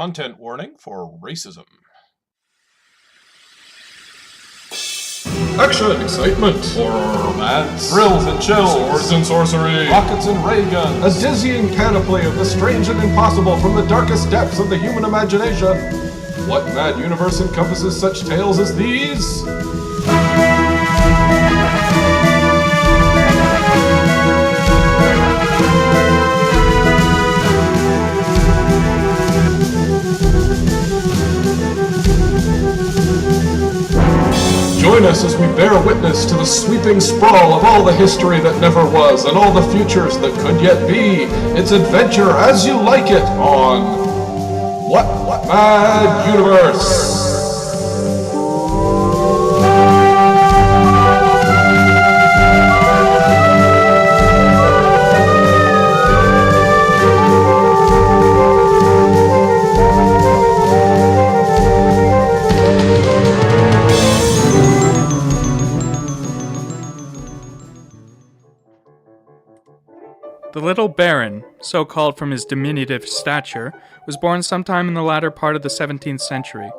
Content warning for racism. Action, excitement, horror, romance, thrills and chills, swords and sorcery, rockets and ray guns, a dizzying panoply of the strange and impossible from the darkest depths of the human imagination. What mad universe encompasses such tales as these? Join us as we bear witness to the sweeping sprawl of all the history that never was and all the futures that could yet be. It's adventure as you like it on What Mad Universe? The Little Baron, so called from his diminutive stature, was born sometime in the latter part of the 17th century.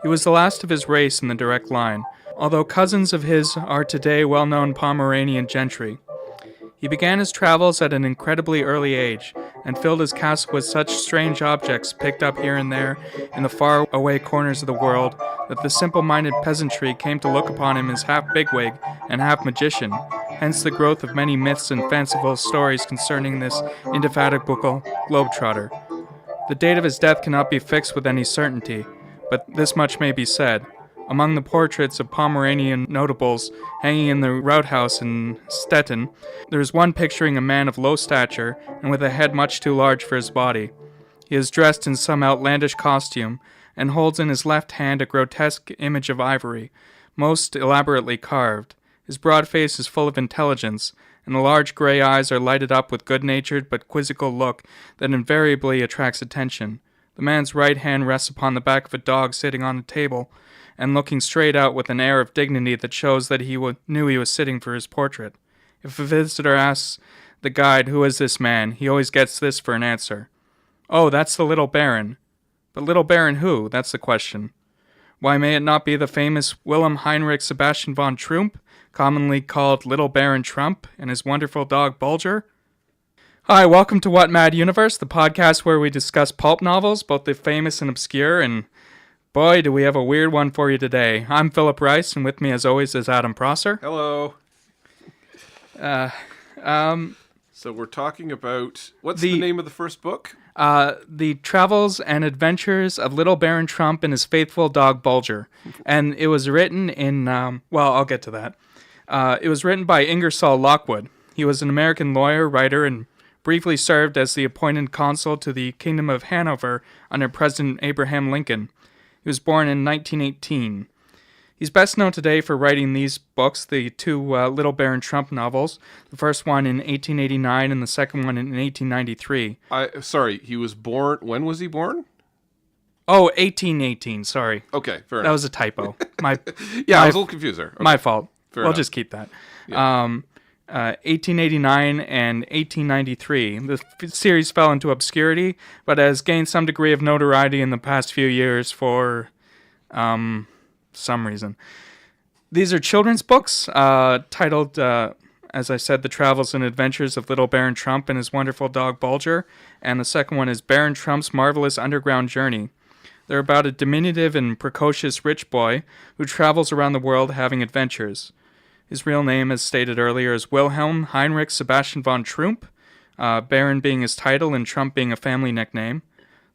He was the last of his race in the direct line, although cousins of his are today well-known Pomeranian gentry. He began his travels at an incredibly early age, and filled his castle with such strange objects picked up here and there in the far-away corners of the world that the simple-minded peasantry came to look upon him as half bigwig and half magician, hence the growth of many myths and fanciful stories concerning this indefatigable globetrotter. The date of his death cannot be fixed with any certainty, but this much may be said. Among the portraits of Pomeranian notables hanging in the Routhouse in Stettin, there is one picturing a man of low stature and with a head much too large for his body. He is dressed in some outlandish costume and holds in his left hand a grotesque image of ivory, most elaborately carved. His broad face is full of intelligence, and the large gray eyes are lighted up with good-natured but quizzical look that invariably attracts attention. The man's right hand rests upon the back of a dog sitting on a table, and looking straight out with an air of dignity that shows that he knew he was sitting for his portrait. If a visitor asks the guide, "Who is this man?" he always gets this for an answer: "Oh, that's the Little Baron." But Little Baron who? That's the question. Why, may it not be the famous Wilhelm Heinrich Sebastian von Trump, commonly called Little Baron Trump, and his wonderful dog Bulger? Hi, welcome to What Mad Universe, the podcast where we discuss pulp novels, both the famous and obscure, and boy, do we have a weird one for you today. I'm Philip Rice, and with me as always is Adam Prosser. Hello. So we're talking about, what's the name of the first book? The Travels and Adventures of Little Baron Trump and His Faithful Dog Bulger. And it was written in, I'll get to that. It was written by Ingersoll Lockwood. He was an American lawyer, writer, and briefly served as the appointed consul to the Kingdom of Hanover under President Abraham Lincoln. He was born in 1918. He's best known today for writing these books, the two Little Baron Trump novels, the first one in 1889 and the second one in 1893. Sorry, he was born, when was he born? Oh, 1818, sorry. Okay, fair enough. That was a typo. I was a little confused there. Okay. My fault. Fair we'll enough. Just keep that. Yeah. 1889 and 1893. The series fell into obscurity, but has gained some degree of notoriety in the past few years for some reason. These are children's books titled, as I said, The Travels and Adventures of Little Baron Trump and His Wonderful Dog Bulger, and the second one is Baron Trump's Marvelous Underground Journey. They're about a diminutive and precocious rich boy who travels around the world having adventures. His real name, as stated earlier, is Wilhelm Heinrich Sebastian von Trump, Baron being his title and Trump being a family nickname.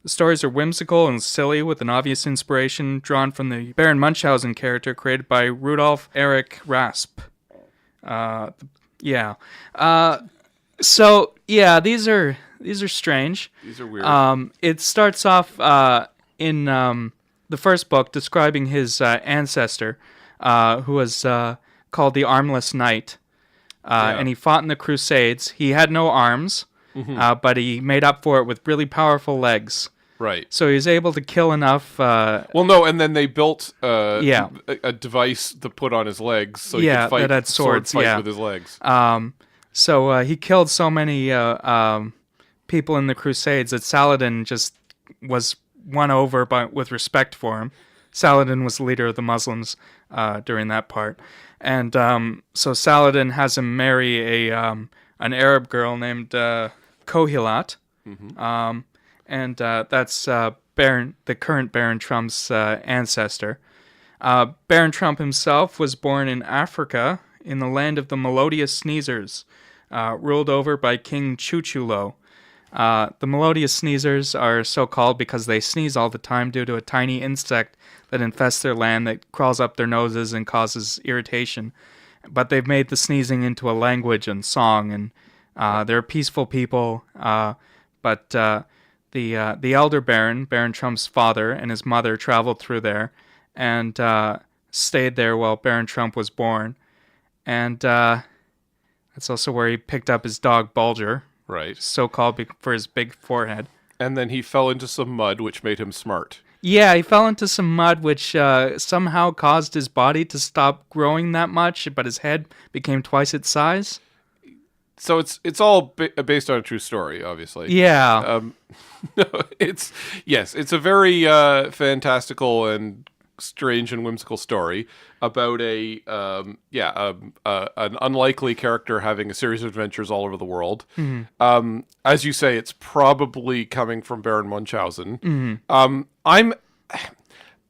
The stories are whimsical and silly, with an obvious inspiration drawn from the Baron Munchausen character created by Rudolf Erich Rasp. These are strange. These are weird. It starts off in the first book describing his ancestor, who was called the Armless Knight, and he fought in the Crusades. He had no arms, but he made up for it with really powerful legs. Right. So he was able to kill enough... and then they built a device to put on his legs so he could fight, that had swords, fight with his legs. So he killed so many people in the Crusades that Saladin just was won over with respect for him. Saladin was the leader of the Muslims during that part. And so Saladin has him marry an Arab girl named Kohilat. And that's the current Baron Trump's ancestor. Baron Trump himself was born in Africa in the land of the Melodious Sneezers, ruled over by King Chuchulo. The Melodious Sneezers are so called because they sneeze all the time due to a tiny insect that infests their land that crawls up their noses and causes irritation. But they've made the sneezing into a language and song, and they're peaceful people. But the elder Baron Trump's father, and his mother traveled through there and stayed there while Baron Trump was born. And that's also where he picked up his dog Bulger. Right. So called for his big forehead. And then he fell into some mud, which made him smart. Yeah, he fell into some mud, which somehow caused his body to stop growing that much, but his head became twice its size. So it's all based on a true story, obviously. Yeah. No, it's a very fantastical and strange and whimsical story about an unlikely character having a series of adventures all over the world. Mm-hmm. As you say, it's probably coming from Baron Munchausen. Mm-hmm.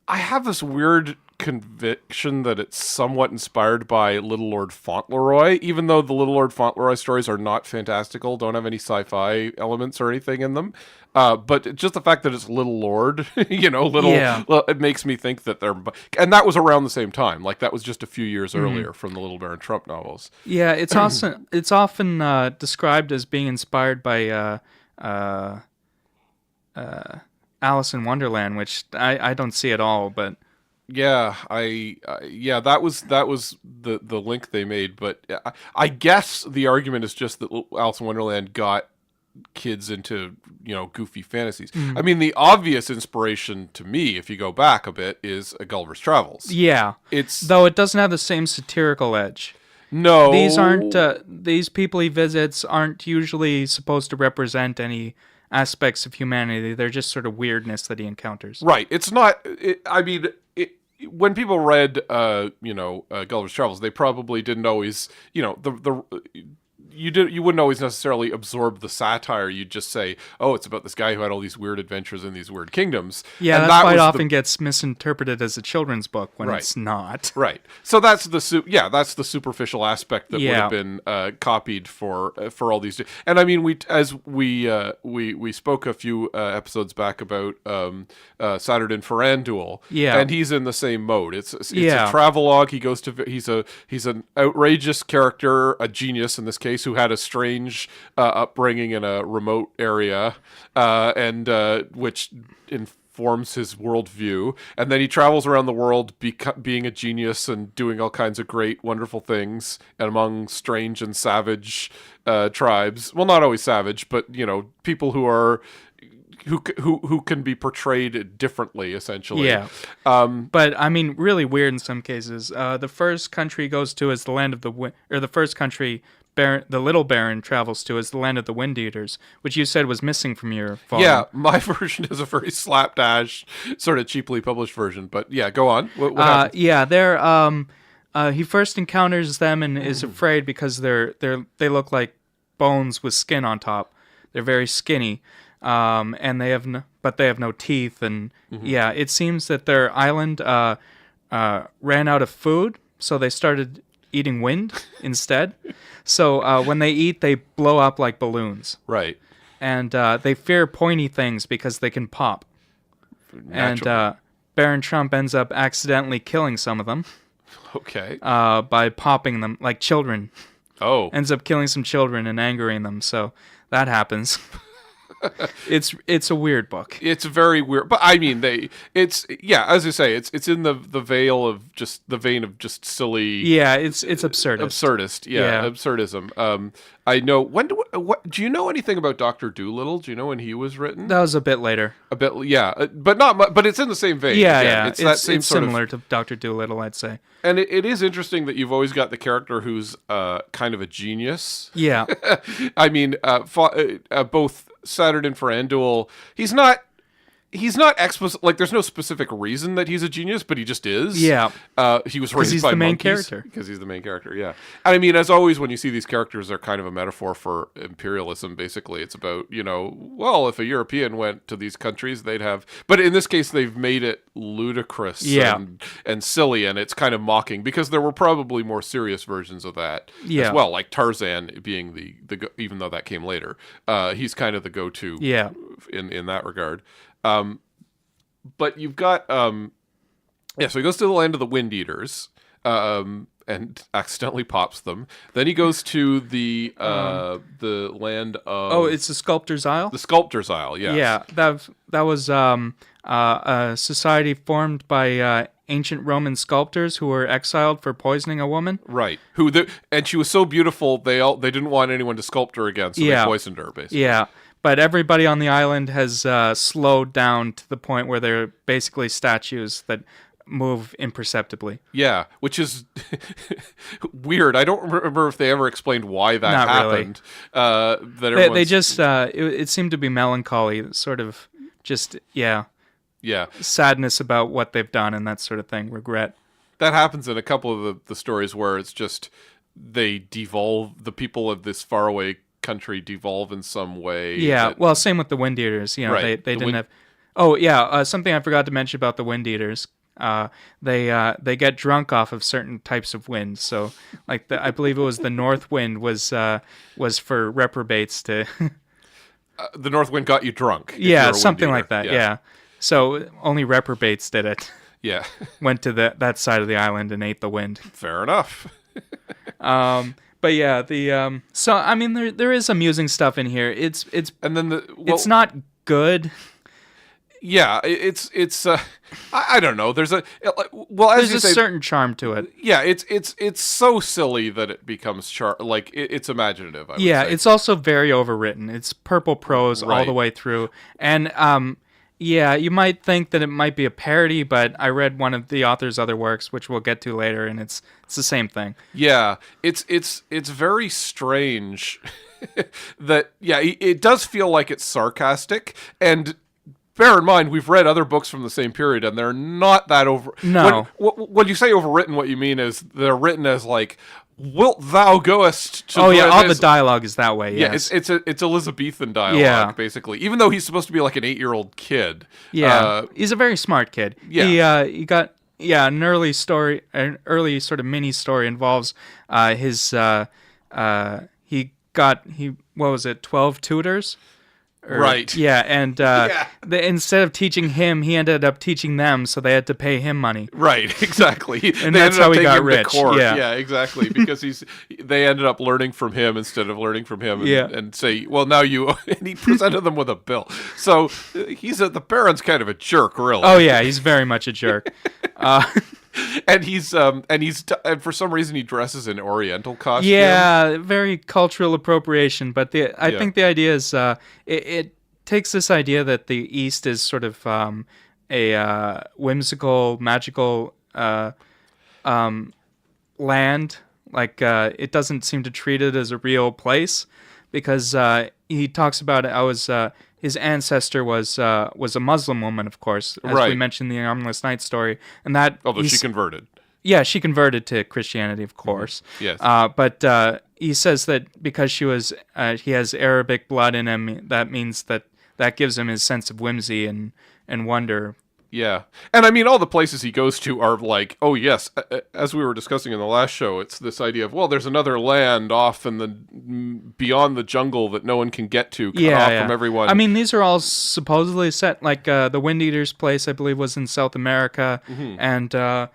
I have this weird conviction that it's somewhat inspired by Little Lord Fauntleroy, even though the Little Lord Fauntleroy stories are not fantastical, don't have any sci-fi elements or anything in them. But just the fact that it's Little Lord, it makes me think that they're... And that was around the same time. Like, that was just a few years earlier from the Little Baron Trump novels. Yeah, it's often described as being inspired by Alice in Wonderland, which I don't see at all, but... Yeah, that was the link they made, but I guess the argument is just that Alice in Wonderland got kids into, goofy fantasies. I mean, the obvious inspiration to me, if you go back a bit, is Gulliver's Travels. Yeah, though it doesn't have the same satirical edge. No, these people he visits aren't usually supposed to represent any aspects of humanity. They're just sort of weirdness that he encounters. Right. It's not. When people read, Gulliver's Travels, they probably didn't always, you wouldn't always necessarily absorb the satire. You'd just say, oh, it's about this guy who had all these weird adventures in these weird kingdoms. Yeah, and that quite often gets misinterpreted as a children's book when it's not. Right. So that's the superficial aspect that would have been copied for all these. And I mean, we spoke a few episodes back about Saturday Ferrandul. Yeah. And he's in the same mode. It's a travelogue. He goes to he's an outrageous character, a genius in this case, who had a strange upbringing in a remote area, and which informs his worldview. And then he travels around the world being a genius and doing all kinds of great, wonderful things, and among strange and savage tribes. Well, not always savage, but, people who are... Who can be portrayed differently, essentially. Yeah. But I mean, really weird in some cases. The first country he goes to is the land of the first country the little Baron travels to is the land of the Wind Eaters, which you said was missing from your volume. Yeah, my version is a very slapdash, sort of cheaply published version. But yeah, go on. What happens? Yeah, they're he first encounters them and is afraid because they look like bones with skin on top. They're very skinny. And they have no teeth, and it seems that their island ran out of food, so they started eating wind instead. So when they eat, they blow up like balloons. Right. And they fear pointy things because they can pop. Naturally. And Baron Trump ends up accidentally killing some of them. Okay. By popping them like children. Oh. Ends up killing some children and angering them, so that happens. It's a weird book. It's very weird, but I mean, as you say, it's in the vein of just silly. Yeah, it's absurdist. Absurdism. I know. Do you know anything about Dr. Dolittle? Do you know when he was written? That was a bit later. A bit, yeah, but not. But it's in the same vein. Yeah. It's that same sort similar to Dr. Dolittle, I'd say. And it is interesting that you've always got the character who's kind of a genius. Yeah. I mean, both Saturday and Ferrandul, he's not he's not explicit. Like, there's no specific reason that he's a genius, but he just is. Yeah. He was raised he's by the main monkeys. character. Because he's the main character, yeah. And I mean, as always, when you see these characters, they're kind of a metaphor for imperialism, basically. It's about, well, if a European went to these countries, they'd have... But in this case, they've made it ludicrous and silly, and it's kind of mocking, because there were probably more serious versions of that as well, like Tarzan being the even though that came later. He's kind of the go-to in that regard. But you've got so he goes to the land of the Wind Eaters and accidentally pops them. Then he goes to the land of it's the Sculptor's Isle. The Sculptor's Isle, yes. Yeah, that was a society formed by ancient Roman sculptors who were exiled for poisoning a woman. Right. And she was so beautiful they didn't want anyone to sculpt her again, so they poisoned her, basically. Yeah. But everybody on the island has slowed down to the point where they're basically statues that move imperceptibly. Yeah, which is weird. I don't remember if they ever explained why that Not happened. Really. They just, it seemed to be melancholy, sort of just, sadness about what they've done and that sort of thing, regret. That happens in a couple of the stories where it's just they devolve, the people of this faraway country devolve in some way. Yeah, well, same with the Wind Eaters. They didn't have... Oh, yeah, something I forgot to mention about the Wind Eaters. They get drunk off of certain types of wind. So, like, I believe it was the North Wind was for reprobates to... the North Wind got you drunk. Yeah, something like that, yeah. So, only reprobates did it. Yeah. Went to that side of the island and ate the wind. Fair enough. But yeah, so I mean there is amusing stuff in here. It's and then it's not good. Yeah, it's I don't know. There's as you say, certain charm to it. Yeah, it's so silly that it becomes it's imaginative. I would say. It's also very overwritten. It's purple prose all the way through, and you might think that it might be a parody, but I read one of the author's other works, which we'll get to later, and it's the same thing. Yeah, it's very strange that it does feel like it's sarcastic, and bear in mind we've read other books from the same period, and they're not that over. No, when you say overwritten, what you mean is they're written as like, "Wilt thou goest to?" Oh yeah, all the dialogue is that way. Yes. Yeah, it's Elizabethan dialogue, basically. Even though he's supposed to be like an 8-year-old kid. Yeah, he's a very smart kid. Yeah, he got an early sort of mini story involves his he 12 tutors. Right. Yeah, and instead of teaching him, he ended up teaching them, so they had to pay him money. Right, exactly. And that's how he got rich. Yeah, exactly. Because they ended up learning from him instead of learning from him, and say, well, now you. And he presented them with a bill. So the Baron's kind of a jerk, really. Oh yeah, he's very much a jerk. And and for some reason he dresses in Oriental costume. Yeah, very cultural appropriation. But I think the idea is it takes this idea that the East is sort of a whimsical, magical land. Like it doesn't seem to treat it as a real place, because he talks about his ancestor was a Muslim woman, of course, as we mentioned in the Armless Knight story, and that although she converted. Yeah, she converted to Christianity, of course. Yes. But he says that because he has Arabic blood in him, that means that gives him his sense of whimsy and wonder. Yeah. And I mean, all the places he goes to are like, oh yes, as we were discussing in the last show, it's this idea of, well, there's another land off in the beyond the jungle that no one can get to, cut off from everyone. I mean, these are all supposedly set, like the Wind Eater's place, I believe, was in South America, and then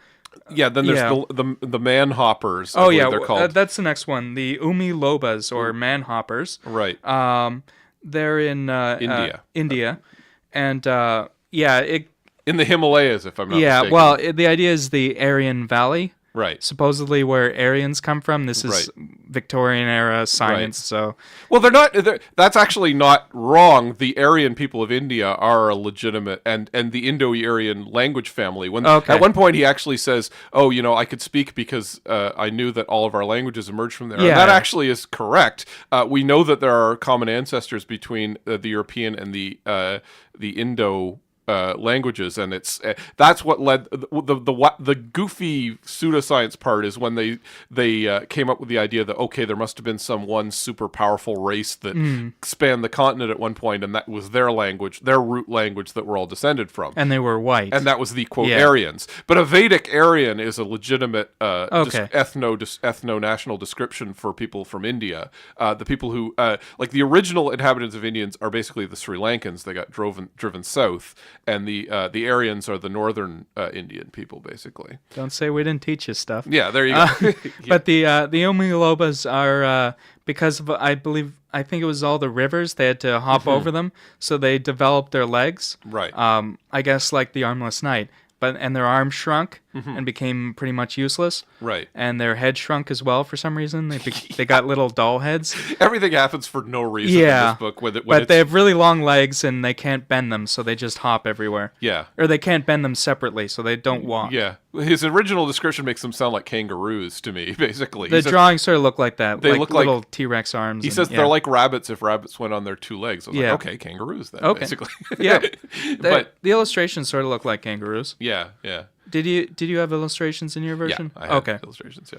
there's the manhoppers. Oh yeah, they're called. That's the next one, the Umi Lobas or manhoppers. Right. They're in India, and in the Himalayas, if I'm not mistaken. Yeah, well, the idea is the Aryan Valley. Right. Supposedly where Aryans come from. This is Victorian era science, so... Well, that's actually not wrong. The Aryan people of India are a legitimate, and the Indo-Aryan language family. At one point he actually says, oh, I could speak because I knew that all of our languages emerged from there. Yeah. And that actually is correct. We know that there are common ancestors between the European and the Indo languages, and it's that's what led the goofy pseudoscience part is when they came up with the idea that okay, there must have been some one super powerful race that spanned the continent at one point, and that was their language, their root language that we're all descended from, and they were white, and that was the quote Aryans. But a Vedic Aryan is a legitimate ethno-national description for people from India. The people who like the original inhabitants of Indians are basically the Sri Lankans. They got driven south, and the Aryans are the northern Indian people, basically. Don't say we didn't teach you stuff. Yeah, there you go. But the Umilobas are because of I think it was all the rivers they had to hop over them, so they developed their legs. Right. I guess like the armless knight. And their arms shrunk and became pretty much useless. Right. And their head shrunk as well for some reason. They got little doll heads. Everything happens for no reason in this book. But they have really long legs and they can't bend them, so they just hop everywhere. Yeah. Or they can't bend them separately, so they don't walk. Yeah. His original description makes them sound like kangaroos to me, basically. The drawings sort of look like that. They like look little like T-Rex arms. He says they're like rabbits if rabbits went on their two legs. I was like, okay, kangaroos then, basically. Yeah. But the illustrations sort of look like kangaroos. Yeah. Did you have illustrations in your version? Yeah, I had illustrations,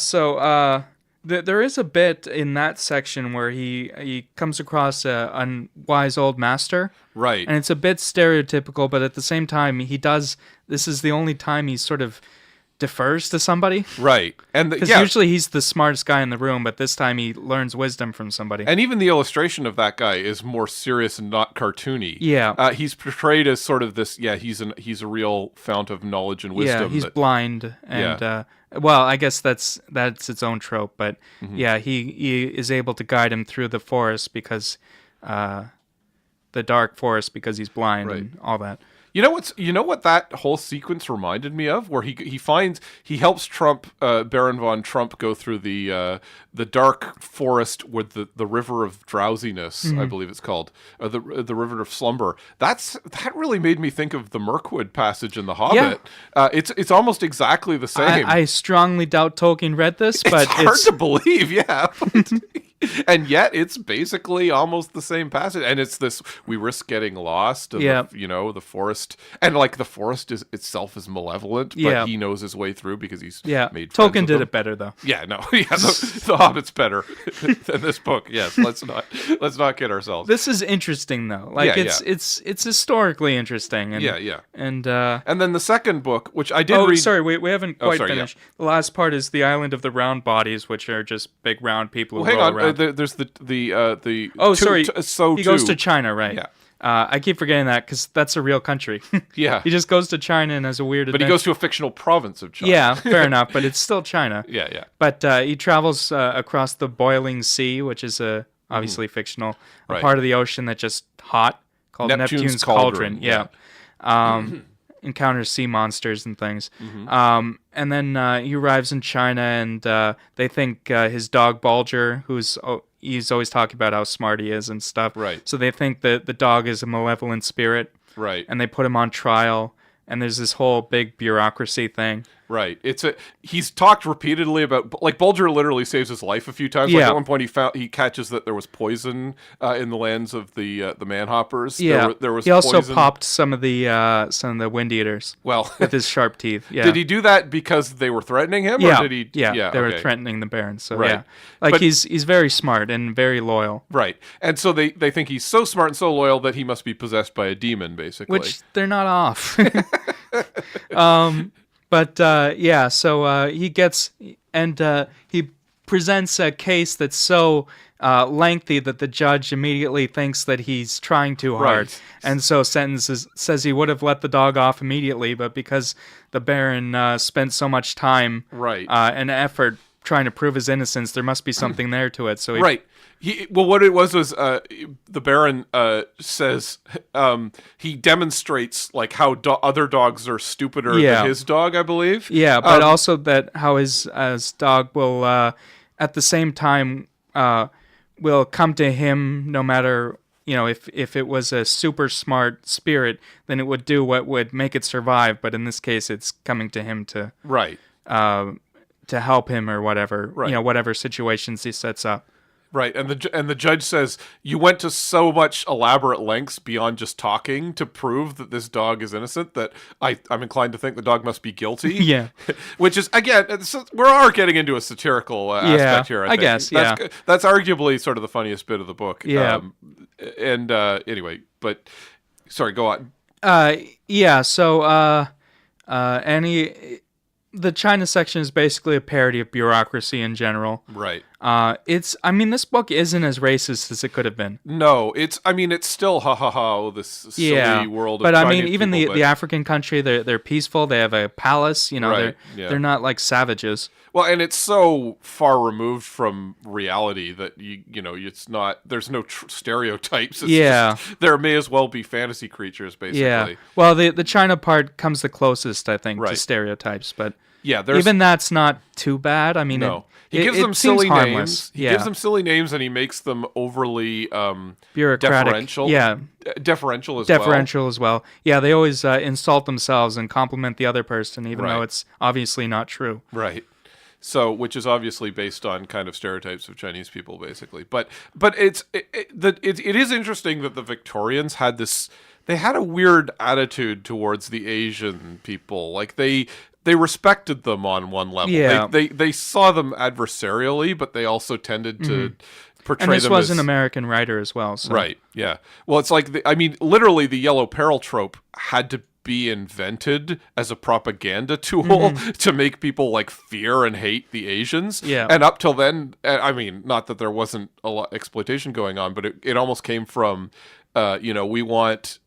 So there is a bit in that section where he comes across a unwise old master. Right. And it's a bit stereotypical, but at the same time, this is the only time he sort of defers to somebody. Right. And because usually he's the smartest guy in the room, but this time he learns wisdom from somebody. And even the illustration of that guy is more serious and not cartoony. Yeah. He's portrayed as sort of this, he's a real fount of knowledge and wisdom. Yeah, he's blind. And, well, I guess that's its own trope, but he is able to guide him through the forest because, the dark forest because he's blind and all that. You know what that whole sequence reminded me of, where he helps Baron von Trump go through the dark forest with the river of drowsiness, I believe it's called, the river of slumber. That really made me think of the Mirkwood passage in The Hobbit. Yeah. It's almost exactly the same. I strongly doubt Tolkien read this, but it's hard to believe, yeah. And yet it's basically almost the same passage, and it's this: we risk getting lost. And the forest, and like the forest itself is malevolent, but he knows his way through because he's made. Tolkien did it better though. Yeah, no, the Hobbit's better than this book. Yes, let's not kid ourselves. This is interesting though. Like it's historically interesting. And, and then the second book, which I did read. Oh, sorry, we haven't quite finished. Yeah. The last part is the Island of the Round Bodies, which are just big round people who roll around. There's the he goes to China, right? Yeah. I keep forgetting that because that's a real country. Yeah. He just goes to China and has a weird adventure. But he goes to a fictional province of China. Yeah, fair enough, but it's still China. Yeah. But he travels across the boiling sea, which is obviously fictional, a part of the ocean that's just hot, called Neptune's Cauldron. Yeah. Encounters sea monsters and things. And then he arrives in China, and they think his dog Bulger, he's always talking about how smart he is and stuff. Right. So they think that the dog is a malevolent spirit. Right. And they put him on trial, and there's this whole big bureaucracy thing. Right. He's talked repeatedly about, like, Bulger literally saves his life a few times. Yeah. Like at one point he catches that there was poison in the lands of the manhoppers. Yeah. There was he also poison. popped some of the wind eaters. Well, with his sharp teeth. Yeah. Did he do that because they were threatening him? Yeah. Or did he? Yeah. They were threatening the Baron. So right. But he's very smart and very loyal. Right. And so they think he's so smart and so loyal that he must be possessed by a demon, basically. Which they're not off. But so he gets, and he presents a case that's so lengthy that the judge immediately thinks that he's trying too hard. Right. And so says he would have let the dog off immediately, but because the Baron spent so much time and effort trying to prove his innocence, there must be something there to it. So what it was the Baron says he demonstrates like how other dogs are stupider than his dog, I believe. Yeah, but also that how his dog will at the same time will come to him no matter, if it was a super smart spirit, then it would do what would make it survive. But in this case, it's coming to him to to help him or whatever, whatever situations he sets up. Right, and the judge says, you went to so much elaborate lengths beyond just talking to prove that this dog is innocent that I'm inclined to think the dog must be guilty. Yeah. Which is, again, we are getting into a satirical aspect here, I think. guess, yeah. That's arguably sort of the funniest bit of the book. Yeah. Anyway, but, sorry, go on. So the China section is basically a parody of bureaucracy in general. Right. This book isn't as racist as it could have been. No, it's still this silly world of but Chinese even people, the African country, they're peaceful. They have a palace. Right, they're not like savages. Well, and it's so far removed from reality that it's not. There's no stereotypes. It's just, there may as well be fantasy creatures, basically. Yeah. Well, the China part comes the closest, I think, to Right. stereotypes, but even that's not too bad. I mean, no. He gives them silly names. He Yeah. gives them silly names, and he makes them overly bureaucratic. deferential. Yeah. Deferential as well. Deferential as well. Yeah, they always insult themselves and compliment the other person, even Right. though it's obviously not true. Right. So, which is obviously based on kind of stereotypes of Chinese people, basically. But it is interesting that the Victorians had this. They had a weird attitude towards the Asian people. Like they respected them on one level. Yeah. They saw them adversarially, but they also tended to portray them as... And this was an American writer as well. So. Right, yeah. Well, it's like, literally the yellow peril trope had to be invented as a propaganda tool to make people like fear and hate the Asians. Yeah. And up till then, not that there wasn't a lot exploitation going on, but it almost came from, we want,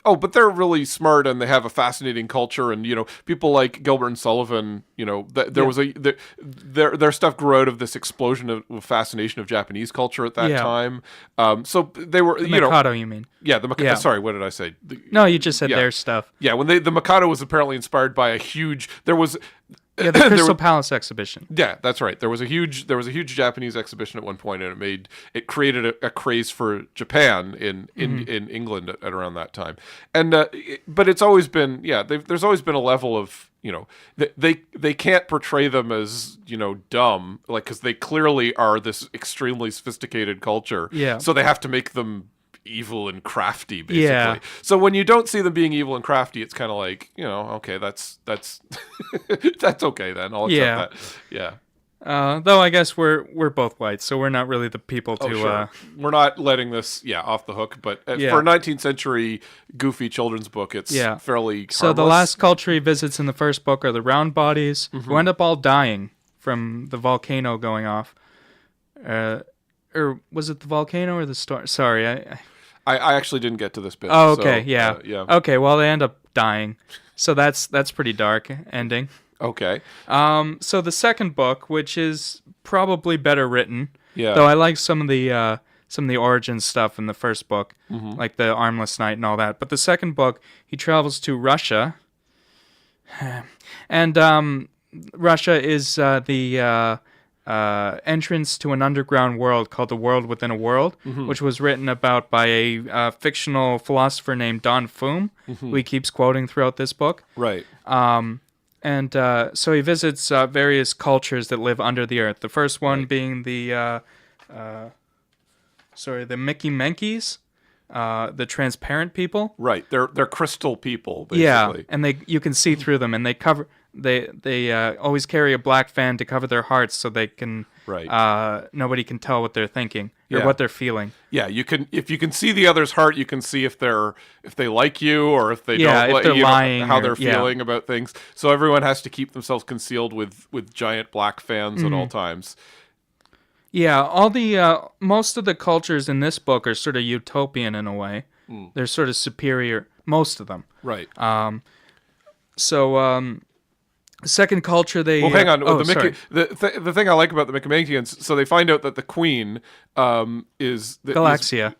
but they're really smart and they have a fascinating culture, and people like Gilbert and Sullivan. Their stuff grew out of this explosion of fascination of Japanese culture at that time. So they were the Mikado, you mean? Yeah, the Mikado. Yeah. Sorry, what did I say? No, you just said their stuff. Yeah, when the Mikado was apparently inspired by a huge. There was. Yeah, the Crystal Palace exhibition. Yeah, that's right. There was a huge Japanese exhibition at one point, and it created a craze for Japan in England at around that time. And but it's always been there's always been a level of they can't portray them as dumb, like, because they clearly are this extremely sophisticated culture. Yeah. So they have to make them evil and crafty, basically. Yeah. So when you don't see them being evil and crafty, it's kind of like, okay, that's that's okay then. I'll accept that. Yeah. Though I guess we're both white, so we're not really the people to. Sure. We're not letting this off the hook, but for a 19th century goofy children's book, it's fairly harmless. So the last culture he visits in the first book are the round bodies, who end up all dying from the volcano going off. Or was it the volcano or the storm? Sorry, I actually didn't get to this bit. Oh, okay, so, yeah. Okay, well, they end up dying. So that's pretty dark ending. Okay. So the second book, which is probably better written, though I like some of the origin stuff in the first book, like the Armless Knight and all that. But the second book, he travels to Russia, and Russia is the entrance to an underground world called the World Within a World, which was written about by a fictional philosopher named Don Foom, who he keeps quoting throughout this book. Right. And so he visits various cultures that live under the earth. The first one being the Mickey Menkies, the transparent people. Right. They're crystal people, basically. Yeah, and you can see through them, and they always carry a black fan to cover their hearts so they can nobody can tell what they're thinking or what they're feeling. Yeah, if you can see the other's heart, you can see if they like you or if they don't if they're lying how they're feeling about things. So everyone has to keep themselves concealed with giant black fans at all times. Yeah, all the most of the cultures in this book are sort of utopian in a way. They're sort of superior, most of them. Right. Second culture, they... Well, hang on. The thing I like about the Mickey, so they find out that the queen is... Galaxia.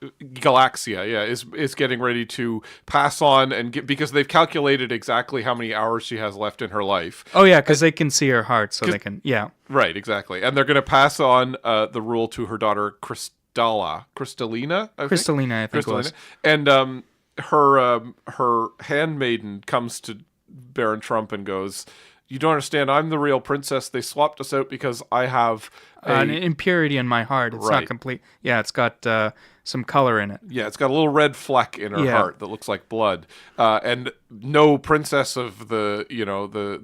Is getting ready to pass on because they've calculated exactly how many hours she has left in her life. Oh, yeah, because they can see her heart, so they can... Yeah. Right, exactly. And they're going to pass on the rule to her daughter, Crystallina, I think it was. And her handmaiden comes to Baron Trump and goes... you don't understand. I'm the real princess. They swapped us out because I have an impurity in my heart. It's Right. not complete. Yeah, it's got some color in it. Yeah, it's got a little red fleck in her Yeah. heart that looks like blood. And no princess of the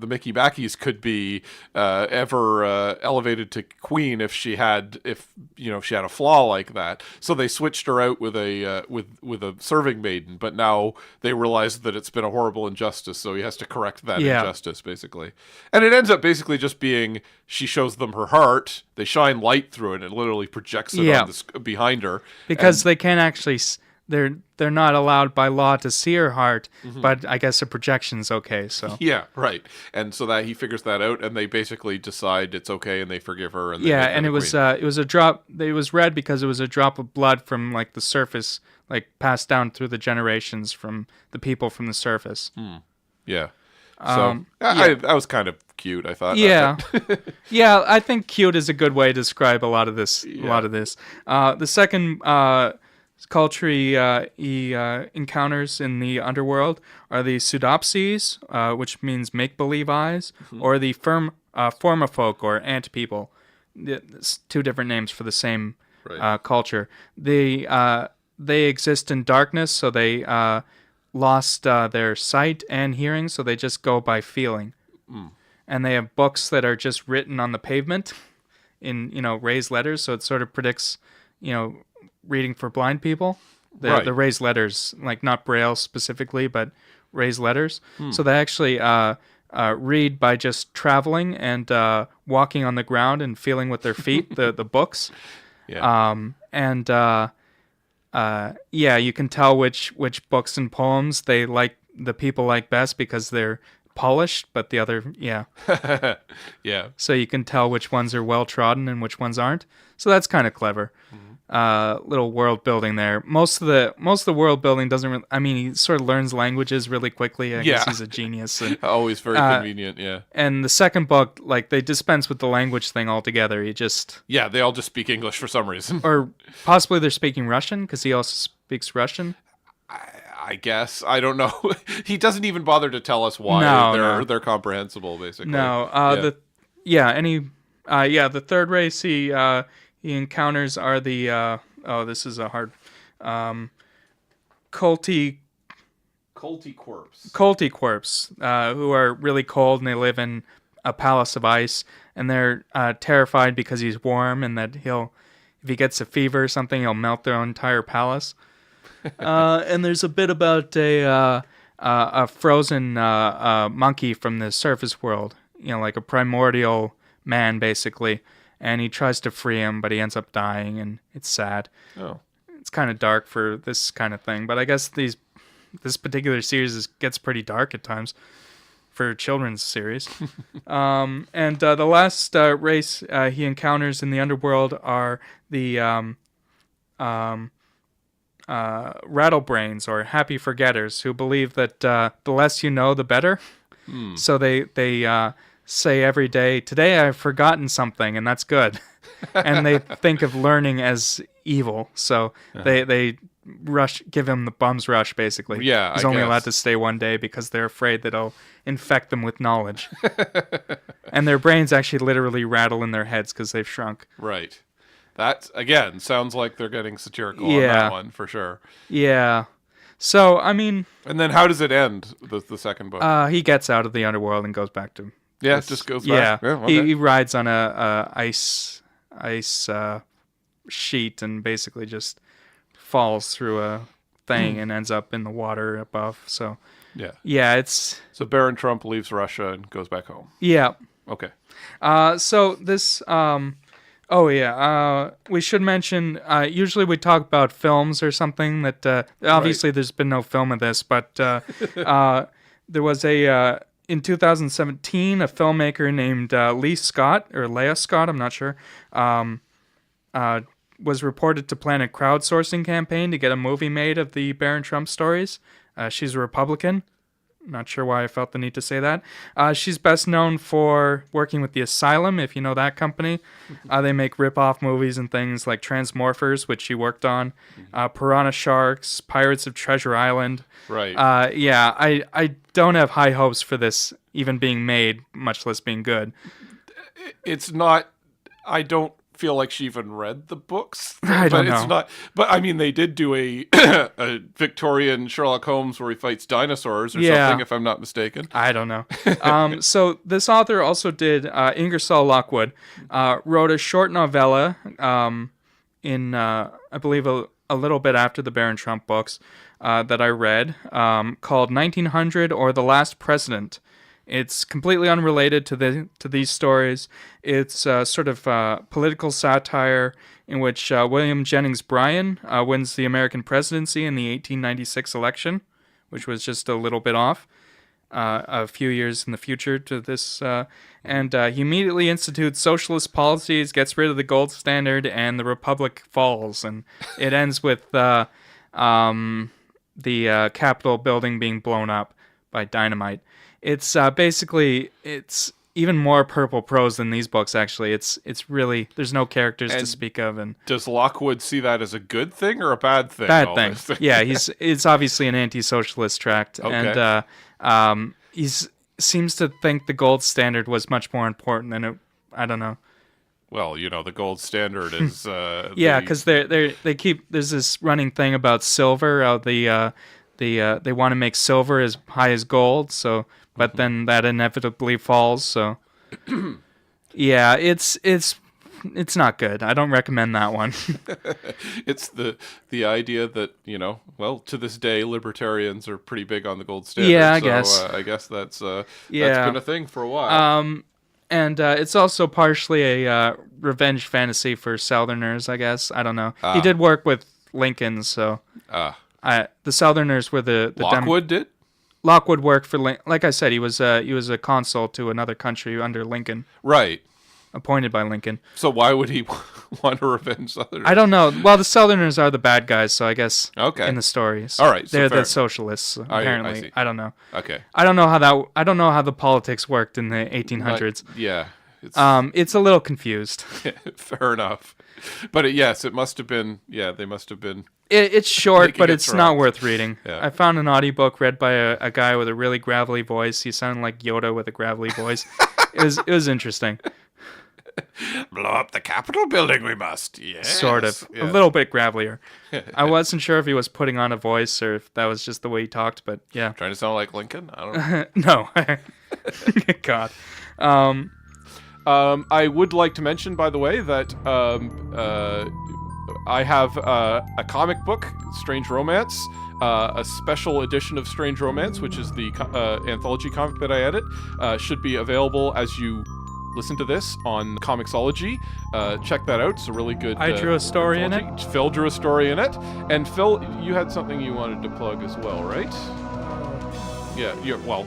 Mickey Mackies could be ever elevated to queen if she had a flaw like that. So they switched her out with a serving maiden, but now they realize that it's been a horrible injustice, so he has to correct that Yeah. injustice basically. And it ends up basically just being she shows them her heart, they shine light through it and it literally projects it Yeah. on behind her. Because they can't actually, they're not allowed by law to see her heart, Mm-hmm. but I guess a projection's okay. So Yeah, right. And so that he figures that out, and they basically decide it's okay, and they forgive her. And they yeah, make her and the it was queen. it was a drop. It was red because it was a drop of blood from like the surface, like passed down through the generations from the people from the surface. Yeah. So yeah. that was kind of cute, I thought. Yeah, yeah. I think cute is a good way to describe a lot of this. A lot of this. The second culture he encounters in the underworld are the pseudopsies, which means make-believe eyes, or the formafolk or ant people. It's two different names for the same Right. culture. They exist in darkness, so they lost their sight and hearing, so they just go by feeling. And they have books that are just written on the pavement in raised letters, so it sort of predicts reading for blind people. Right. The raised letters, like not Braille specifically, but raised letters. So they actually read by just traveling and walking on the ground and feeling with their feet the books. Yeah. You can tell which books and poems the people like best because they're polished, but the other, yeah. Yeah. So you can tell which ones are well trodden and which ones aren't. So that's kind of clever. Little world building there. Most of the world building doesn't really, he sort of learns languages really quickly. I guess he's a genius. And, Always very convenient, yeah. and the second book, like, they dispense with the language thing altogether. He just, Yeah, they all just speak English for some reason. or possibly they're speaking Russian because he also speaks Russian. I guess. I don't know. He doesn't even bother to tell us why they're comprehensible, basically. No, Yeah. the third race he encounters are the this is a hard Colty Quirps. who are really cold and they live in a palace of ice and they're terrified because he's warm and that if he gets a fever or something he'll melt their entire palace. And there's a bit about a frozen monkey from the surface world, like a primordial man, basically. And he tries to free him, but he ends up dying, and it's sad. Oh. It's kind of dark for this kind of thing, but I guess this particular series gets pretty dark at times for a children's series. And the last race he encounters in the underworld are the rattlebrains or happy forgetters who believe that the less you know, the better. So they say every day, today I've forgotten something, and that's good. And they think of learning as evil. So they give him the bum's rush, basically. Yeah, He's I only guess. allowed to stay one day because they're afraid that it'll infect them with knowledge. And their brains actually literally rattle in their heads because they've shrunk. Right. That, again, sounds like they're getting satirical on Yeah. that one, for sure. Yeah. So, And then how does it end, the second book? he gets out of the underworld and goes back to... Yeah, it just goes Yeah, back. Yeah, okay. he rides on a ice sheet and basically just falls through a thing and ends up in the water above. So yeah, it's So Baron Trump leaves Russia and goes back home. yeah. Okay. So this we should mention. Usually we talk about films or something that obviously there's been no film of this, but there was in 2017, a filmmaker named Leah Scott, I'm not sure, was reported to plan a crowdsourcing campaign to get a movie made of the Baron Trump stories. She's a Republican. Not sure why I felt the need to say that. She's best known for working with The Asylum, if you know that company. They make rip-off movies and things like Transmorphers, which she worked on, Piranha Sharks, Pirates of Treasure Island. Right. I don't have high hopes for this even being made, much less being good. It's not. I don't feel like she even read the books. I don't But it's know. not. But I mean, they did do a Victorian Sherlock Holmes where he fights dinosaurs or Yeah. something, if I'm not mistaken. I don't know. So this author also did, Ingersoll Lockwood, wrote a short novella in, I believe, a little bit after the Baron Trump books that I read, called 1900 or The Last President. It's completely unrelated to these stories. It's sort of political satire in which William Jennings Bryan wins the American presidency in the 1896 election, which was just a little bit off, a few years in the future to this. And he immediately institutes socialist policies, gets rid of the gold standard, and the republic falls. And it ends with the Capitol building being blown up by dynamite. It's basically, it's even more purple prose than these books, actually. It's really, there's no characters to speak of. And Does Lockwood see that as a good thing or a bad thing? bad all thing. this? Yeah, it's obviously an anti-socialist tract. Okay. And seems to think the gold standard was much more important than it, I don't know. Well, the gold standard is... Yeah, because they keep, there's this running thing about silver, they want to make silver as high as gold, so, but then that inevitably falls, so yeah, it's not good. I don't recommend that one. It's the idea that, to this day, libertarians are pretty big on the gold standard. Yeah, I so, guess. I guess that's Yeah. been a thing for a while. And it's also partially a revenge fantasy for Southerners, I guess. I don't know. He did work with Lincoln, so the Southerners were the Lockwood did? Lockwood worked for like I said, he was a consul to another country under Lincoln, Right. appointed by Lincoln. So why would he want to revenge Southerners? I don't know. Well, the Southerners are the bad guys, so I guess Okay. in the stories, All right, so they're fair. the socialists. I Apparently, see. I don't know. Okay. I don't know how the politics worked in the 1800s. Yeah. It's It's a little confused. fair enough. But it must have been, they must have been... It's short, Making but it it's strong. not worth reading. Yeah. I found an audiobook read by a guy with a really gravelly voice. He sounded like Yoda with a gravelly voice. It was interesting. Blow up the Capitol building, we must. Yes. Sort of. Yeah. A little bit gravelier. I wasn't sure if he was putting on a voice or if that was just the way he talked, but yeah. Trying to sound like Lincoln? I don't know. No. God. I would like to mention, by the way, that I have a comic book, Strange Romance, a special edition of Strange Romance, which is the anthology comic that I edit, should be available as you listen to this on Comixology. Check that out. It's a really good... I drew a story in anthology. Phil drew a story in it. And Phil, you had something you wanted to plug as well, right? Yeah,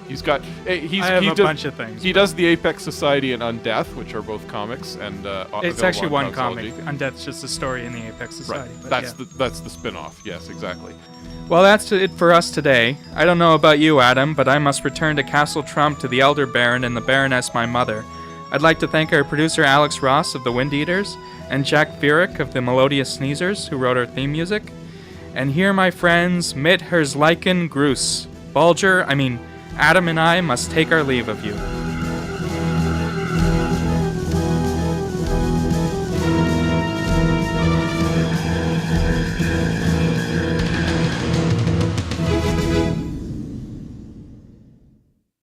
he's got... I have a bunch of things. He does the Apex Society and Undeath, which are both comics, and It's available actually on one comic. Comixology. Undeath's just a story in the Apex Society. Right, but that's the spin-off. Yes, exactly. Well, that's it for us today. I don't know about you, Adam, but I must return to Castle Trump to the Elder Baron and the Baroness my mother. I'd like to thank our producer Alex Ross of the Wind Eaters, and Jack Viereck of the Melodious Sneezers, who wrote our theme music. And here, my friends, mit herzlichen Gruß. Adam and I must take our leave of you.